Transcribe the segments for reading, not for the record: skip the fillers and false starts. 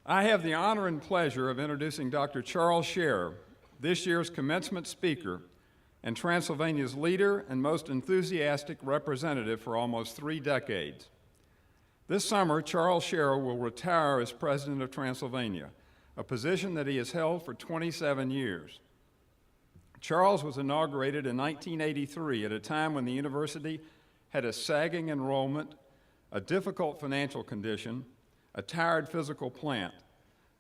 I have the honor and pleasure of introducing Dr. Charles Shearer, this year's commencement speaker and Transylvania's leader and most enthusiastic representative for almost 3 decades. This summer, Charles Shearer will retire as president of Transylvania, a position that he has held for 27 years. Charles was inaugurated in 1983 at a time when the university had a sagging enrollment, a difficult financial condition, a tired physical plant.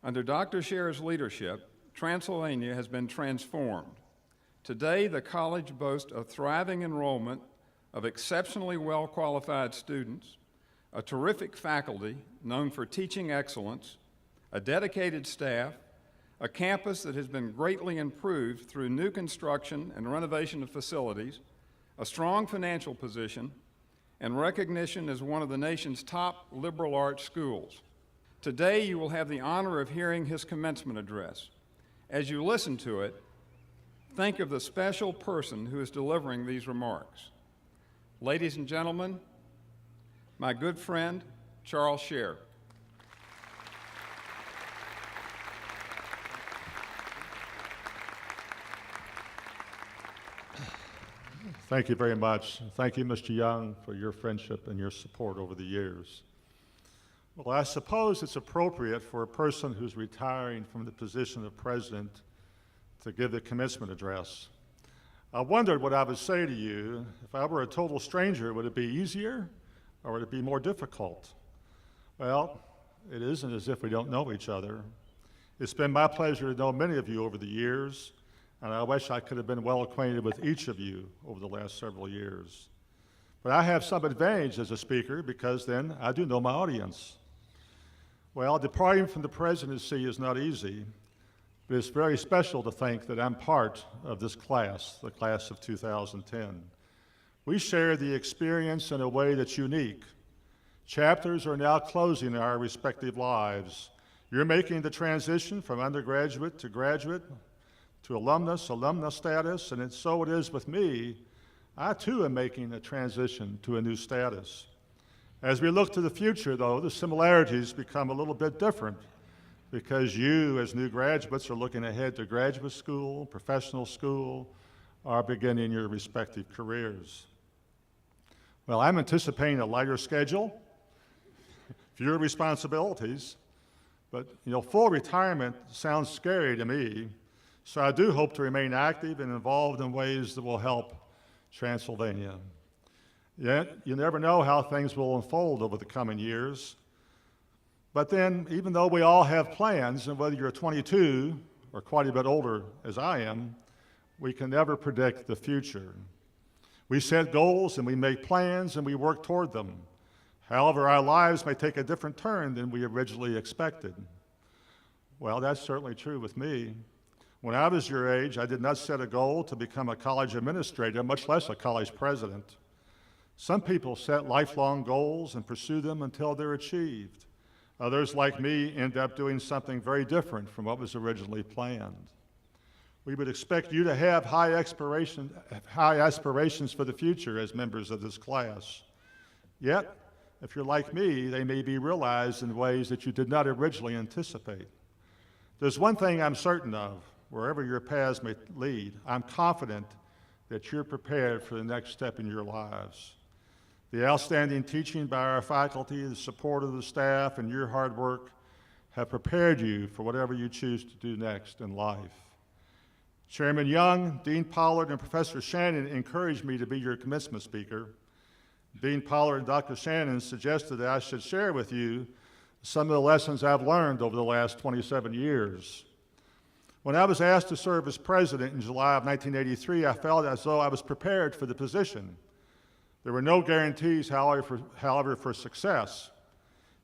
Under Dr. Shearer's leadership, Transylvania has been transformed. Today, the college boasts a thriving enrollment of exceptionally well-qualified students, a terrific faculty known for teaching excellence, a dedicated staff, a campus that has been greatly improved through new construction and renovation of facilities, a strong financial position, and recognition as one of the nation's top liberal arts schools. Today, you will have the honor of hearing his commencement address. As you listen to it, think of the special person who is delivering these remarks. Ladies and gentlemen, my good friend, Charles Shearer. Thank you very much. Thank you, Mr. Young, for your friendship and your support over the years. Well, I suppose it's appropriate for a person who's retiring from the position of president to give the commencement address. I wondered what I would say to you. If I were a total stranger, would it be easier or would it be more difficult? Well, it isn't as if we don't know each other. It's been my pleasure to know many of you over the years, and I wish I could have been well acquainted with each of you over the last several years. But I have some advantage as a speaker because then I do know my audience. Well, departing from the presidency is not easy, but it's very special to think that I'm part of this class, the class of 2010. We share the experience in a way that's unique. Chapters are now closing our respective lives. You're making the transition from undergraduate to graduate, to alumna status, and so it is with me. I too am making a transition to a new status. As we look to the future, though, the similarities become a little bit different because you, as new graduates, are looking ahead to graduate school, professional school, or beginning your respective careers. Well, I'm anticipating a lighter schedule, fewer responsibilities, but full retirement sounds scary to me. So I do hope to remain active and involved in ways that will help Transylvania. Yet, you never know how things will unfold over the coming years. But then, even though we all have plans, and whether you're 22 or quite a bit older as I am, we can never predict the future. We set goals and we make plans and we work toward them. However, our lives may take a different turn than we originally expected. Well, that's certainly true with me. When I was your age, I did not set a goal to become a college administrator, much less a college president. Some people set lifelong goals and pursue them until they're achieved. Others, like me, end up doing something very different from what was originally planned. We would expect you to have high aspirations for the future as members of this class. Yet, if you're like me, they may be realized in ways that you did not originally anticipate. There's one thing I'm certain of. Wherever your paths may lead, I'm confident that you're prepared for the next step in your lives. The outstanding teaching by our faculty, the support of the staff, and your hard work have prepared you for whatever you choose to do next in life. Chairman Young, Dean Pollard, and Professor Shannon encouraged me to be your commencement speaker. Dean Pollard and Dr. Shannon suggested that I should share with you some of the lessons I've learned over the last 27 years. When I was asked to serve as president in July of 1983, I felt as though I was prepared for the position. There were no guarantees, however, for success.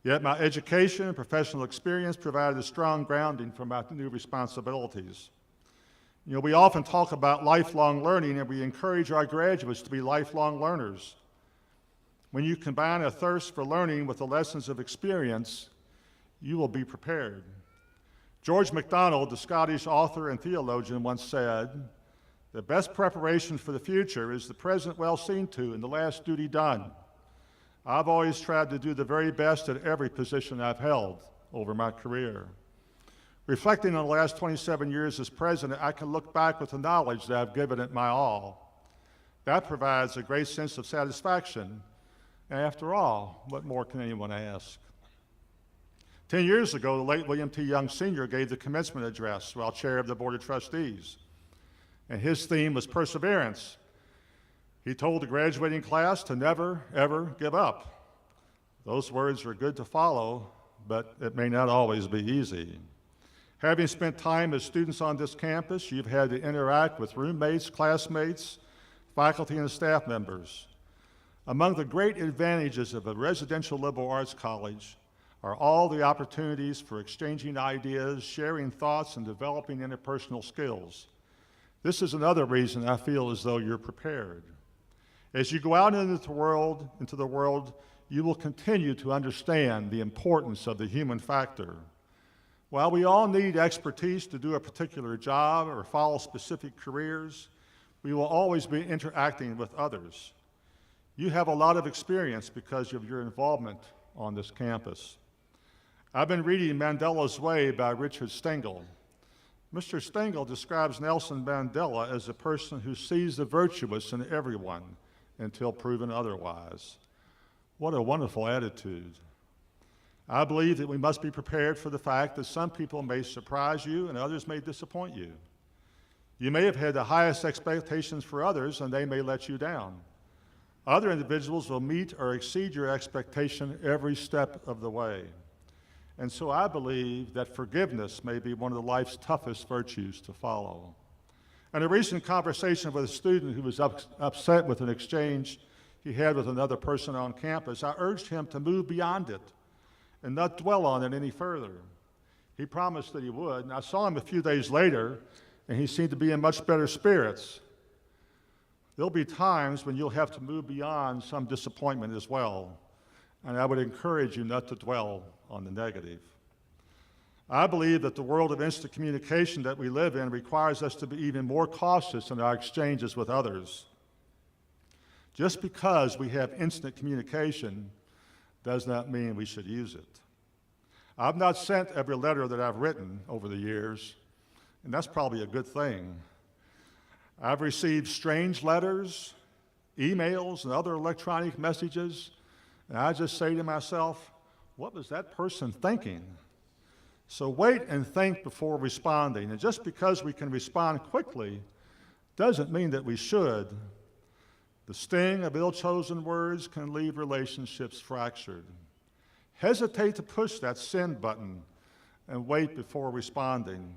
Yet my education and professional experience provided a strong grounding for my new responsibilities. We often talk about lifelong learning, and we encourage our graduates to be lifelong learners. When you combine a thirst for learning with the lessons of experience, you will be prepared. George MacDonald, the Scottish author and theologian, once said, "The best preparation for the future is the present well seen to and the last duty done." I've always tried to do the very best at every position I've held. over my career. Reflecting on the last 27 years as president, I can look back with the knowledge that I've given it my all. That provides a great sense of satisfaction. And after all, what more can anyone ask? 10 years ago, the late William T. Young Sr. gave the commencement address while chair of the Board of Trustees. And his theme was perseverance. He told the graduating class to never, ever give up. Those words are good to follow, but it may not always be easy. Having spent time as students on this campus, you've had to interact with roommates, classmates, faculty, and staff members. Among the great advantages of a residential liberal arts college are all the opportunities for exchanging ideas, sharing thoughts, and developing interpersonal skills. This is another reason I feel as though you're prepared. As you go out into the world, you will continue to understand the importance of the human factor. While we all need expertise to do a particular job or follow specific careers, we will always be interacting with others. You have a lot of experience because of your involvement on this campus. I've been reading Mandela's Way by Richard Stengel. Mr. Stengel describes Nelson Mandela as a person who sees the virtuous in everyone until proven otherwise. What a wonderful attitude. I believe that we must be prepared for the fact that some people may surprise you and others may disappoint you. You may have had the highest expectations for others and they may let you down. Other individuals will meet or exceed your expectation every step of the way. And so I believe that forgiveness may be one of life's toughest virtues to follow. In a recent conversation with a student who was upset with an exchange he had with another person on campus, I urged him to move beyond it and not dwell on it any further. He promised that he would, and I saw him a few days later, and he seemed to be in much better spirits. There'll be times when you'll have to move beyond some disappointment as well, and I would encourage you not to dwell on the negative. I believe that the world of instant communication that we live in requires us to be even more cautious in our exchanges with others. Just because we have instant communication does not mean we should use it. I've not sent every letter that I've written over the years, and that's probably a good thing. I've received strange letters, emails, and other electronic messages, and I just say to myself, what was that person thinking? So wait and think before responding. And just because we can respond quickly doesn't mean that we should. The sting of ill-chosen words can leave relationships fractured. Hesitate to push that send button and wait before responding.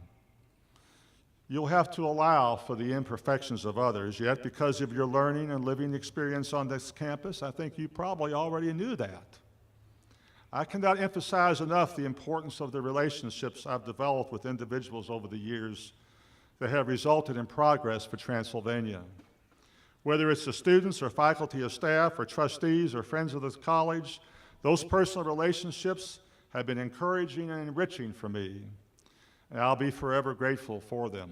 You'll have to allow for the imperfections of others, yet because of your learning and living experience on this campus, I think you probably already knew that. I cannot emphasize enough the importance of the relationships I've developed with individuals over the years that have resulted in progress for Transylvania. Whether it's the students or faculty or staff or trustees or friends of this college, those personal relationships have been encouraging and enriching for me, and I'll be forever grateful for them.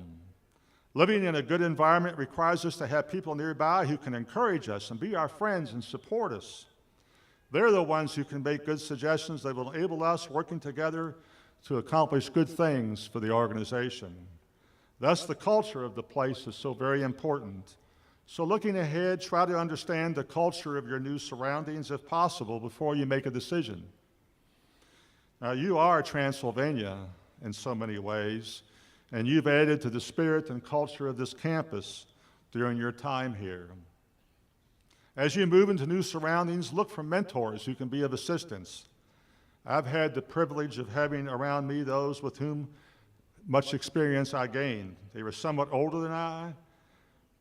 Living in a good environment requires us to have people nearby who can encourage us and be our friends and support us. They're the ones who can make good suggestions that will enable us working together to accomplish good things for the organization. Thus, the culture of the place is so very important. So looking ahead, try to understand the culture of your new surroundings if possible before you make a decision. Now, you are Transylvania in so many ways, and you've added to the spirit and culture of this campus during your time here. As you move into new surroundings, look for mentors who can be of assistance. I've had the privilege of having around me those with whom much experience I gained. They were somewhat older than I,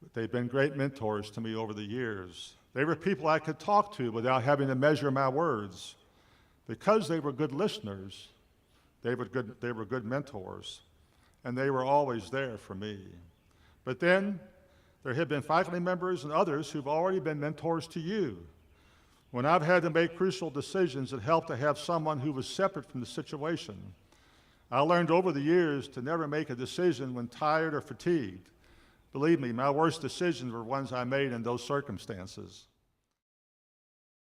but they've been great mentors to me over the years. They were people I could talk to without having to measure my words. Because they were good listeners, they were good mentors, and they were always there for me. But then, there have been faculty members and others who've already been mentors to you. When I've had to make crucial decisions, it helped to have someone who was separate from the situation. I learned over the years to never make a decision when tired or fatigued. Believe me, my worst decisions were ones I made in those circumstances.